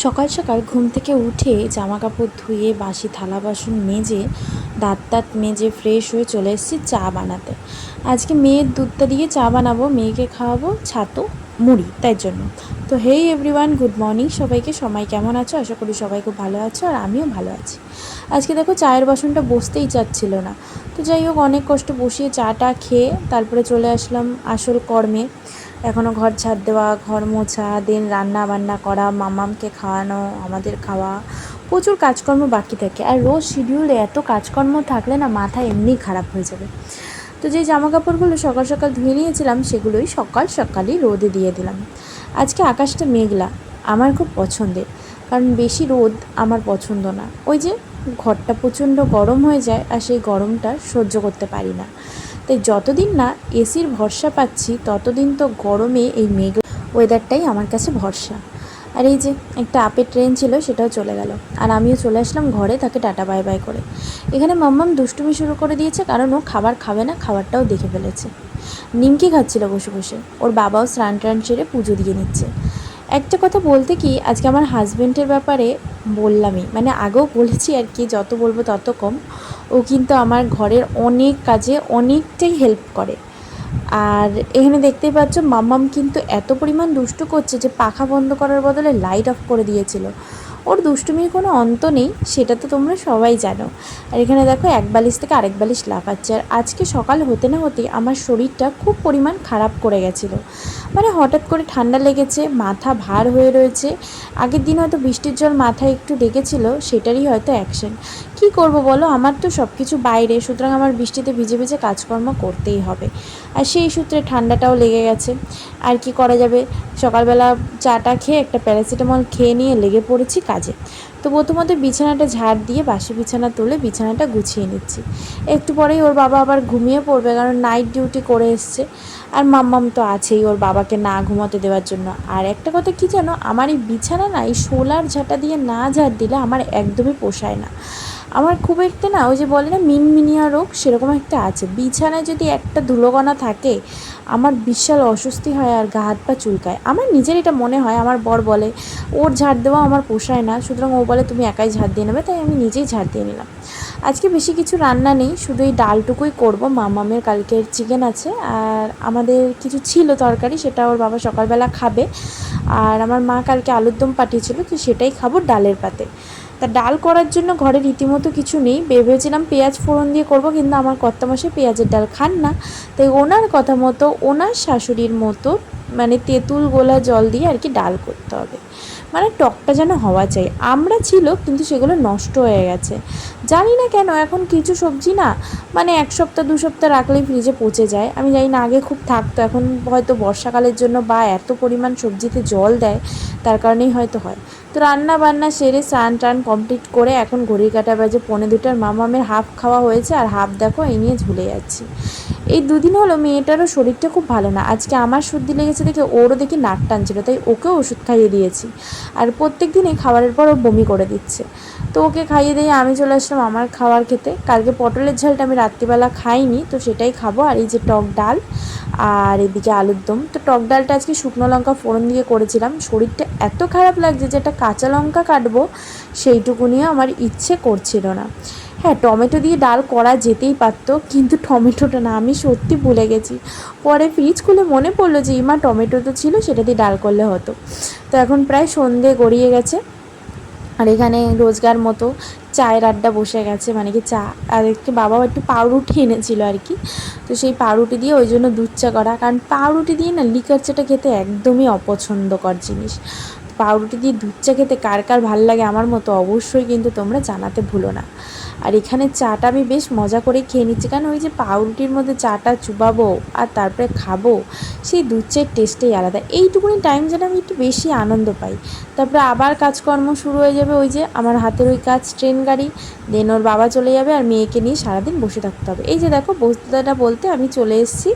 সকাল সকাল ঘুম থেকে উঠে জামা কাপড় ধুয়ে বাসি থালা বাসন মেজে দাঁত মেজে ফ্রেশ হয়ে চলে এসেছি চা বানাতে। আজকে মেয়ের দুধটা দিয়ে চা বানাবো, মেয়েকে খাওয়াবো ছাতু মুড়ি, তাই জন্য। তো হেই এভরিওয়ান, গুড মর্নিং সবাইকে। সবাই কেমন আছো? আশা করি সবাই খুব ভালো আছো, আর আমিও ভালো আছি। আজকে দেখো চায়ের বাসনটা বসতেই চাচ্ছিল না, তো যাই হোক অনেক কষ্ট বসিয়ে চাটা খেয়ে তারপরে চলে আসলাম আসল কর্মে। এখনও ঘর ঝাড় দেওয়া, ঘর মোছা, দেন রান্না বান্না করা, মামামকে খাওয়ানো, আমাদের খাওয়া, প্রচুর কাজকর্ম বাকি থাকে। আর রোজ শিডিউলে এত কাজকর্ম থাকলে না মাথা এমনিই খারাপ হয়ে যাবে। তো যে জামা কাপড়গুলো সকাল সকাল ধুয়ে নিয়েছিলাম সেগুলোই সকাল সকালই রোদে দিয়ে দিলাম। আজকে আকাশটা মেঘলা, আমার খুব পছন্দের, কারণ বেশি রোদ আমার পছন্দ না। ওই যে ঘরটা প্রচণ্ড গরম হয়ে যায়, আর সেই গরমটা সহ্য করতে পারি না। তাই যতদিন না এসির ভরসা পাচ্ছি ততদিন তো গরমে এই মেঘ ওয়েদারটাই আমার কাছে ভরসা। আর এই যে একটা আপের ট্রেন ছিল, সেটাও চলে গেল, আর আমিও চলে আসলাম ঘরে তাকে টাটা বাই বাই করে। এখানে মাম্মাম দুষ্টুমি শুরু করে দিয়েছে, কারণ ও খাবার খাবে না, খাবারটাও দেখে ফেলেছে। নিমকি খাচ্ছিল বসে বসে, ওর বাবাও স্নান টান সেরে পুজো দিয়ে নিচ্ছে। একটা কথা বলতে কি, আজকে আমার হাজব্যান্ডের ব্যাপারে বললামই, মানে আগেও বলেছি আর কি, যত বলবো তত কম। ও কিন্তু আমার ঘরের অনেক কাজে অনেকটাই হেল্প করে। আর এখানে দেখতেই পাচ্ছ মাম্মাম কিন্তু এত পরিমাণ দুষ্টু করছে যে পাখা বন্ধ করার বদলে লাইট অফ করে দিয়েছিল। ওর দুষ্টুমির কোনো অন্ত নেই, সেটা তো তোমরা সবাই জানো। আর এখানে দেখো এক বালিশ থেকে আরেক বালিশ লাফাচ্ছে। আর আজকে সকাল হতে না হতেই আমার শরীরটা খুব পরিমাণ খারাপ করে গেছিলো। মানে হঠাৎ করে ঠান্ডা লেগেছে, মাথা ভার হয়ে রয়েছে। আগের দিন হয়তো বৃষ্টির জল মাথায় একটু লেগেছিলো, সেটারই হয়তো অ্যাকশন। কী করব বলো, আমার তো সব কিছু বাইরে, সুতরাং আমার বৃষ্টিতে ভিজে ভিজে কাজকর্ম করতেই হবে। আর সেই সূত্রে ঠান্ডাটাও লেগে গেছে। আর কি করা যাবে, সকালবেলা চাটা খেয়ে একটা প্যারাসিটামল খেয়ে নিয়ে লেগে পড়েছি কাজে। তো প্রথমত বিছানাটা ঝাড় দিয়ে বাসি বিছানা তুলে বিছানাটা গুছিয়ে নিচ্ছি। একটু পরেই ওর বাবা আবার ঘুমিয়ে পড়বে, কারণ নাইট ডিউটি করে এসছে। আর মাম্মাম তো আছেই ওর বাবাকে না ঘুমাতে দেওয়ার জন্য। আর একটা কথা কি জানো, আমার এই বিছানা না এই শোলার ঝাঁটা দিয়ে না ঝাড় দিলে আমার একদমই পোষায় না। আমার খুব একটা না, ওই যে বলে না মিনমিনিয়া রোগ, সেরকম একটা আছে। বিছানায় যদি একটা ধুলোকণা থাকে আমার বিশাল অস্বস্তি হয়, আর গা হাত পা চুলকায়। আমার নিজের এটা মনে হয়, আমার বর বলে ওর ঝাড় দেওয়া আমার পোষায় না, সুতরাং ও বলে তুমি একাই ঝাড় দিয়ে নেবে, তাই আমি নিজেই ঝাড় দিয়ে নিলাম। আজকে বেশি কিছু রান্না নেই, শুধু এই ডালটুকুই করবো। মামামের কালকের চিকেন আছে, আর আমাদের কিছু ছিল তরকারি, সেটা ওর বাবা সকালবেলা খাবে। আর আমার মা কালকে আলুর দম পাঠিয়েছিল, তো সেটাই খাবো ডালের পাতে। তা ডাল করার জন্য ঘরে রীতিমতো কিছু নেই, ভেবেছিলাম পেঁয়াজ ফোড়ন দিয়ে করব, কিন্তু আমার কর্তামশাই পেঁয়াজের ডাল খান না। তাই ওনার কথা মতো, ওনার শাশুড়ির মতো, মানে তেঁতুল গোলা জল দিয়ে আর কি ডাল করতে হবে। মানে টকটা যেন হওয়া চাই। আমরা ছিল, কিন্তু সেগুলো নষ্ট হয়ে গেছে। জানি না কেন এখন কিছু সবজি না, মানে 1 সপ্তাহ 2 সপ্তাহ রাখলেই ফ্রিজে পচে যায়। আমি জানি না, আগে খুব থাকতো, এখন হয়তো বর্ষাকালের জন্য বা এত পরিমাণ সবজিতে জল দেয় তার কারণেই হয়তো হয়। তো রান্না বান্না সেরে স্নান টান কমপ্লিট করে এখন ঘড়ির কাঁটা বাজে 1:45। মামামের হাফ খাওয়া হয়েছে, আর হাফ দেখো এই নিয়ে ঝুলে যাচ্ছি। এই দুদিন হলো মেয়েটারও শরীরটা খুব ভালো না। আজকে আমার সর্দি লেগেছে দেখে ওরও দেখি নাক টানছিল, তাই ওকেও ওষুধ খাইয়ে দিয়েছি। আর প্রত্যেক দিনই খাবারের পর ও বমি করে দিচ্ছে, তো ওকে খাইয়ে দিয়ে আমি চলে আসলাম আমার খাবার খেতে। কালকে পটলের ঝালটা আমি রাত্রিবেলা খাইনি, তো সেটাই খাবো। আর এই যে টক ডাল, আর এদিকে আলুর দম। তো টক ডালটা আজকে শুকনো লঙ্কা ফোড়ন দিয়ে করেছিলাম। শরীরটা এত খারাপ লাগছে যে একটা কাঁচা লঙ্কা কাটবো সেইটুকু নিয়ে আমার ইচ্ছে করছিল না। হ্যাঁ, টমেটো দিয়ে ডাল করা যেতেই পারতো, কিন্তু টমেটোটা না, আমি সত্যি ভুলে গেছি। পরে ফ্রিজ খুলে মনে পড়লো যে ইমা টমেটো তো ছিল, সেটা দিয়ে ডাল করলে হতো। তো এখন প্রায় সন্ধে গড়িয়ে গেছে, আর এখানে রোজগার মতো চায়ের আড্ডা বসে গেছে। মানে কি চা, আর একটু বাবাও একটু পাউরুটি এনেছিল আর কি। তো সেই পাউরুটি দিয়ে ওই জন্য দুধ চা করা, কারণ পাউরুটি দিয়ে না লিকার চাটা খেতে একদমই অপছন্দকর জিনিস। পাউরুটি দিয়ে দুধ চা খেতে কার কার ভাল লাগে আমার মতো, অবশ্যই কিন্তু তোমরা জানাতে ভুলো না। আর এখানে চাটা আমি বেশ মজা করে খেয়ে নিচ্ছি, কারণ ওই যে পাউরুটির মধ্যে চাটা চুবাবো আর তারপরে খাবো, সেই দুধ চায়ের টেস্টেই আলাদা। এইটুকুনি টাইম যেন আমি একটু বেশি আনন্দ পাই। তারপরে আবার কাজকর্ম শুরু হয়ে যাবে, ওই যে আমার হাতের ওই কাজ, ট্রেন গাড়ি, দেন ওর বাবা চলে যাবে, আর মেয়েকে নিয়ে সারাদিন বসে থাকতে হবে। এই যে দেখো বস্তুটা বলতে আমি চলে এসেছি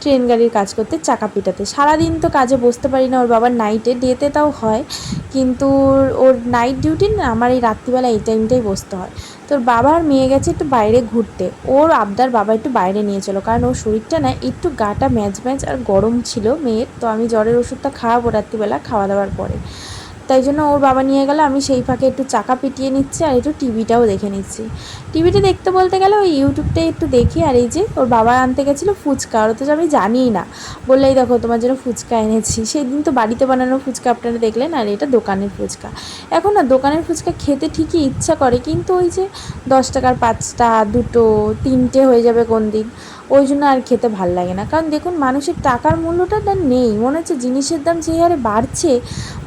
ট্রেন গাড়ির কাজ করতে, চাকা পিটাতে। সারাদিন তো কাজে বসতে পারি না, ওর বাবার নাইটে, ডেতে তাও হয়, কিন্তু ওর নাইট ডিউটি না, আমার এই রাত্রিবেলা এই টাইমটাই বসতে হয়। তোর বাবা আর মেয়ে গেছে একটু বাইরে ঘুরতে, ওর আবদার বাবা একটু বাইরে নিয়ে চলো, কারণ ওর শরীরটা না একটু গাটা ম্যাচ ম্যাচ আর গরম ছিল মেয়ের। তো আমি জ্বরের ওষুধটা খাওয়াবো রাত্রিবেলা খাওয়া দাওয়ার পরে। তাই জন্য ওর বাবা নিয়ে গেল, আমি সেই ফাঁকে একটু চাকা পিটিয়ে নিচ্ছি আর একটু টিভিটাও দেখে নিচ্ছি। টিভিটা দেখতে বলতে গেলে ওই ইউটিউবটাই একটু দেখি। আর এই যে ওর বাবা আনতে গেছিলো ফুচকা, ওর তো আমি জানিই না, বললেই দেখো তোমার জন্য ফুচকা এনেছি। সেই দিন তো বাড়িতে বানানো ফুচকা আপনারা দেখলেন, আর এটা দোকানের ফুচকা। এখন না দোকানের ফুচকা খেতে ঠিকই ইচ্ছা করে, কিন্তু ওই যে 10 টাকার 5টা, 2টো, 3টে হয়ে যাবে কোন দিন, ওই জন্য আর খেতে ভাল লাগে না। কারণ দেখুন মানুষের টাকার মূল্যটা না নেই, মনে হচ্ছে জিনিসের দাম যে হারে বাড়ছে,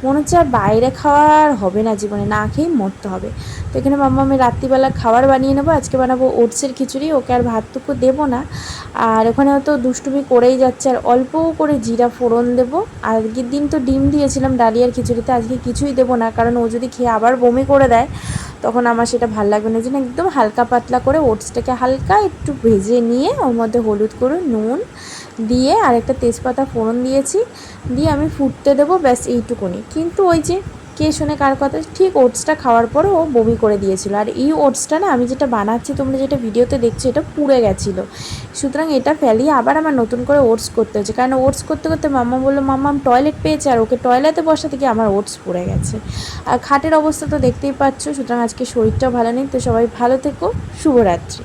মনে হচ্ছে আর বাইরে খাওয়া আর হবে না জীবনে, না খেয়েই মরতে হবে। তো এখানে মাম্মা আমি রাত্রিবেলা খাবার বানিয়ে নেবো, আজকে বানাবো ওটসের খিচুড়ি, ওকে আর ভাতটুকু দেবো না। আর ওখানে হয়তো দুষ্টুমি করেই যাচ্ছে, আর অল্প করে জিরা ফোড়ন দেবো। আগের দিন তো ডিম দিয়েছিলাম ডালিয়ার খিচুড়িতে, আজকে কিছুই দেবো না, কারণ ও যদি খেয়ে আবার বমি করে দেয় তখন আমার সেটা ভাল লাগবে না। জন্য একদম হালকা পাতলা করে ওটসটাকে হালকা একটু ভেজে নিয়ে ওর মধ্যে হলুদ করে নুন দিয়ে আর একটা তেজপাতা ফোড়ন দিয়েছি, দিয়ে আমি ফুটতে দেবো, ব্যাস এইটুকুনি। কিন্তু ওই যে কে শোনে কার কথা, ঠিক ওটসটা খাওয়ার পরে ও বমি করে দিয়েছিল। আর এই ওটসটা না আমি যেটা বানাচ্ছি, তোমরা যেটা ভিডিওতে দেখছো, এটা পুড়ে গেছিলো, সুতরাং এটা ফেলিয়ে আবার আমার নতুন করে ওটস করতে হচ্ছে। কারণ ওটস করতে করতে মাম্মা বললো মাম্মা টয়লেট পেয়েছে, আর ওকে টয়লেটে বসা থেকে আমার ওটস পুড়ে গেছে। আর খাটের অবস্থা তো দেখতেই পাচ্ছ। সুতরাং আজকে শরীরটাও ভালো নেই, তো সবাই ভালো থেকো, শুভরাত্রি।